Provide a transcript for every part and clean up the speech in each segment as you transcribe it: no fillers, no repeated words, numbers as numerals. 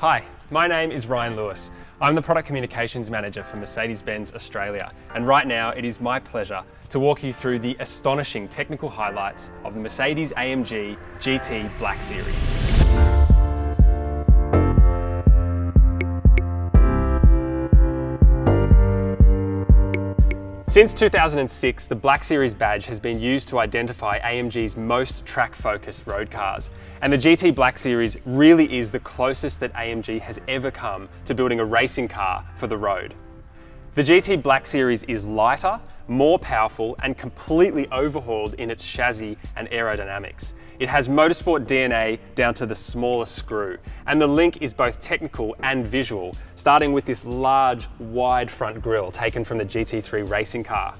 Hi, my name is Ryan Lewis. I'm the Product Communications Manager for Mercedes-Benz Australia, and right now it is my pleasure to walk you through the astonishing technical highlights of the Mercedes-AMG GT Black Series. Since 2006, the Black Series badge has been used to identify AMG's most track-focused road cars, and the GT Black Series really is the closest that AMG has ever come to building a racing car for the road. The GT Black Series is lighter, more powerful, and completely overhauled in its chassis and aerodynamics. It has motorsport DNA down to the smallest screw, and the link is both technical and visual, starting with this large, wide front grille taken from the GT3 racing car.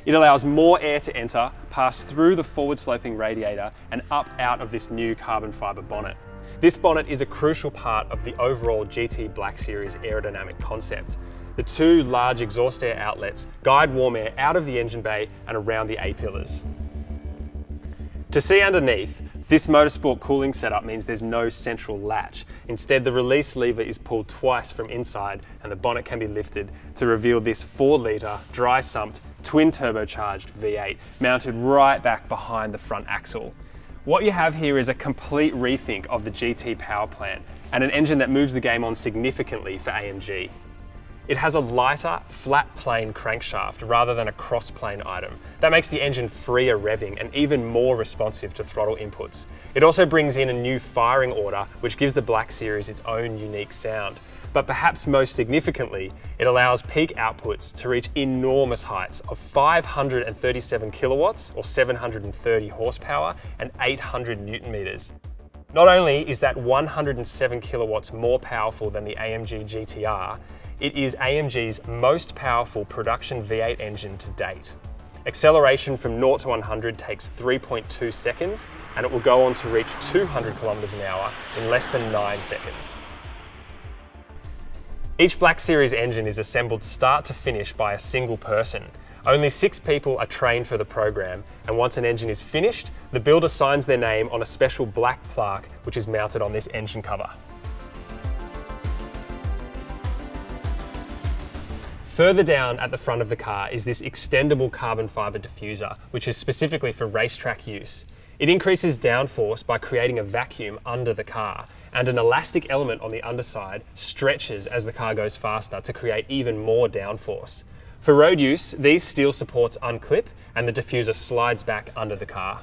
It allows more air to enter, pass through the forward-sloping radiator, and up out of this new carbon fibre bonnet. This bonnet is a crucial part of the overall GT Black Series aerodynamic concept. The two large exhaust air outlets guide warm air out of the engine bay and around the A-pillars. To see underneath, this motorsport cooling setup means there's no central latch. Instead, the release lever is pulled twice from inside and the bonnet can be lifted to reveal this 4-litre, dry-sumped, twin-turbocharged V8 mounted right back behind the front axle. What you have here is a complete rethink of the GT power plant and an engine that moves the game on significantly for AMG. It has a lighter, flat plane crankshaft rather than a cross-plane item. That makes the engine freer revving and even more responsive to throttle inputs. It also brings in a new firing order, which gives the Black Series its own unique sound. But perhaps most significantly, it allows peak outputs to reach enormous heights of 537 kilowatts or 730 horsepower and 800 Newton meters. Not only is that 107 kilowatts more powerful than the AMG GTR, it is AMG's most powerful production V8 engine to date. Acceleration from 0 to 100 takes 3.2 seconds, and it will go on to reach 200 kilometers an hour in less than 9 seconds. Each Black Series engine is assembled start to finish by a single person. Only 6 people are trained for the program, and once an engine is finished, the builder signs their name on a special black plaque which is mounted on this engine cover. Further down at the front of the car is this extendable carbon fibre diffuser, which is specifically for racetrack use. It increases downforce by creating a vacuum under the car, and an elastic element on the underside stretches as the car goes faster to create even more downforce. For road use, these steel supports unclip and the diffuser slides back under the car.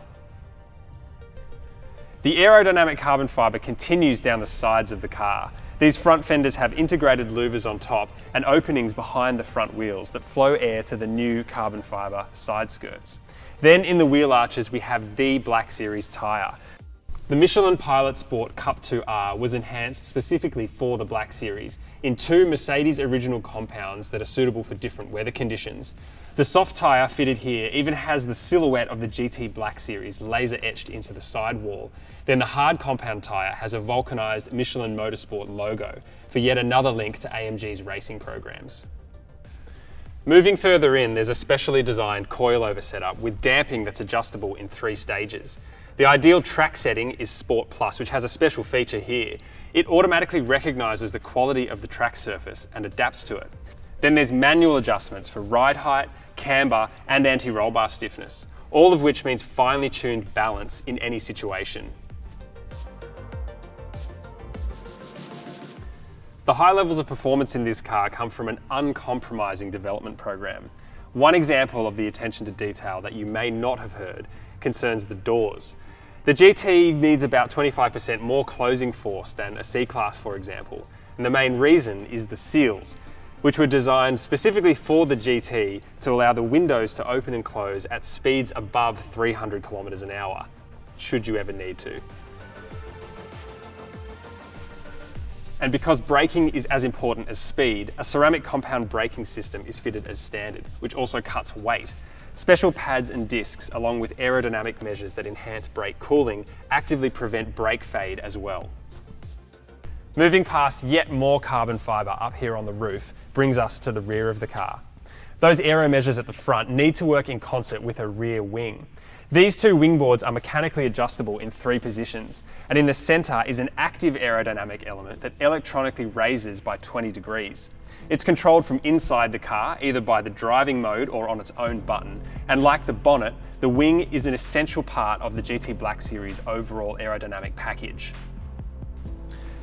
The aerodynamic carbon fibre continues down the sides of the car. These front fenders have integrated louvers on top and openings behind the front wheels that flow air to the new carbon fibre side skirts. Then in the wheel arches we have the Black Series tyre. The Michelin Pilot Sport Cup 2R was enhanced specifically for the Black Series in 2 Mercedes original compounds that are suitable for different weather conditions. The soft tyre fitted here even has the silhouette of the GT Black Series laser etched into the sidewall. Then the hard compound tyre has a vulcanised Michelin Motorsport logo for yet another link to AMG's racing programs. Moving further in, there's a specially designed coilover setup with damping that's adjustable in 3 stages. The ideal track setting is Sport Plus, which has a special feature here. It automatically recognises the quality of the track surface and adapts to it. Then there's manual adjustments for ride height, camber and anti-roll bar stiffness, all of which means finely tuned balance in any situation. The high levels of performance in this car come from an uncompromising development program. One example of the attention to detail that you may not have heard concerns the doors. The GT needs about 25% more closing force than a C-Class, for example, and the main reason is the seals, which were designed specifically for the GT to allow the windows to open and close at speeds above 300 kilometers an hour, should you ever need to. And because braking is as important as speed, a ceramic compound braking system is fitted as standard, which also cuts weight. Special pads and discs, along with aerodynamic measures that enhance brake cooling, actively prevent brake fade as well. Moving past yet more carbon fibre up here on the roof brings us to the rear of the car. Those aero measures at the front need to work in concert with a rear wing. These two wing boards are mechanically adjustable in 3 positions, and in the centre is an active aerodynamic element that electronically raises by 20 degrees. It's controlled from inside the car, either by the driving mode or on its own button, and like the bonnet, the wing is an essential part of the GT Black Series overall aerodynamic package.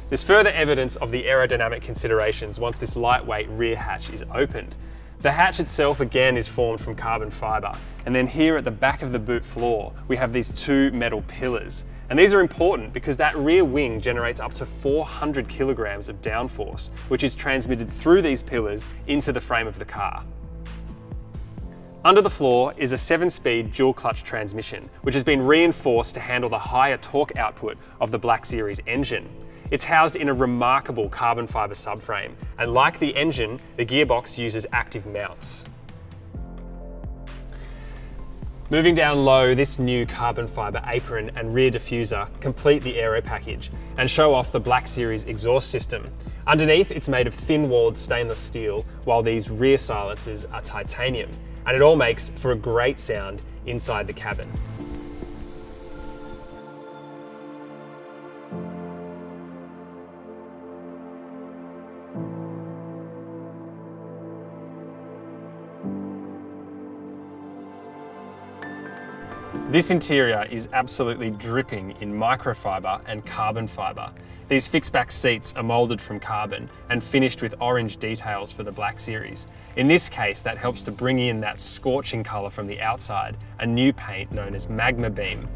There's further evidence of the aerodynamic considerations once this lightweight rear hatch is opened. The hatch itself again is formed from carbon fibre, and then here at the back of the boot floor we have these 2 metal pillars. And these are important because that rear wing generates up to 400 kilograms of downforce, which is transmitted through these pillars into the frame of the car. Under the floor is a 7-speed dual clutch transmission, which has been reinforced to handle the higher torque output of the Black Series engine. It's housed in a remarkable carbon fibre subframe, and like the engine, the gearbox uses active mounts. Moving down low, this new carbon fibre apron and rear diffuser complete the aero package and show off the Black Series exhaust system. Underneath, it's made of thin-walled stainless steel, while these rear silencers are titanium, and it all makes for a great sound inside the cabin. This interior is absolutely dripping in microfiber and carbon fiber. These fixed back seats are moulded from carbon and finished with orange details for the Black Series. In this case, that helps to bring in that scorching colour from the outside, a new paint known as Magma Beam.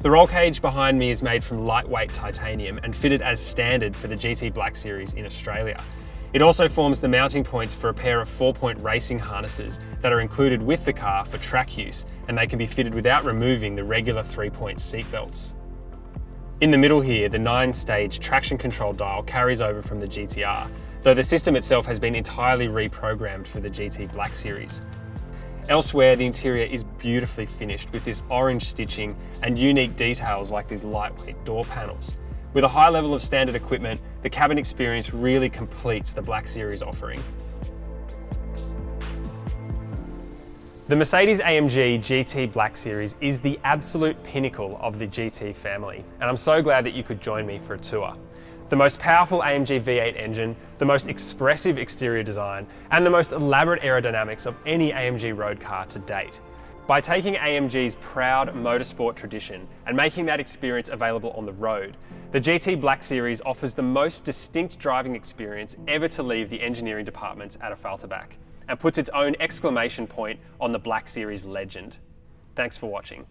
The roll cage behind me is made from lightweight titanium and fitted as standard for the GT Black Series in Australia. It also forms the mounting points for a pair of 4-point racing harnesses that are included with the car for track use, and they can be fitted without removing the regular 3-point seat belts. In the middle here, the 9-stage traction control dial carries over from the GTR, though the system itself has been entirely reprogrammed for the GT Black Series. Elsewhere, the interior is beautifully finished with this orange stitching and unique details like these lightweight door panels. With a high level of standard equipment, the cabin experience really completes the Black Series offering. The Mercedes-AMG GT Black Series is the absolute pinnacle of the GT family, and I'm so glad that you could join me for a tour. The most powerful AMG V8 engine, the most expressive exterior design, and the most elaborate aerodynamics of any AMG road car to date. By taking AMG's proud motorsport tradition and making that experience available on the road, the GT Black Series offers the most distinct driving experience ever to leave the engineering departments at Affalterbach, and puts its own exclamation point on the Black Series legend. Thanks for watching.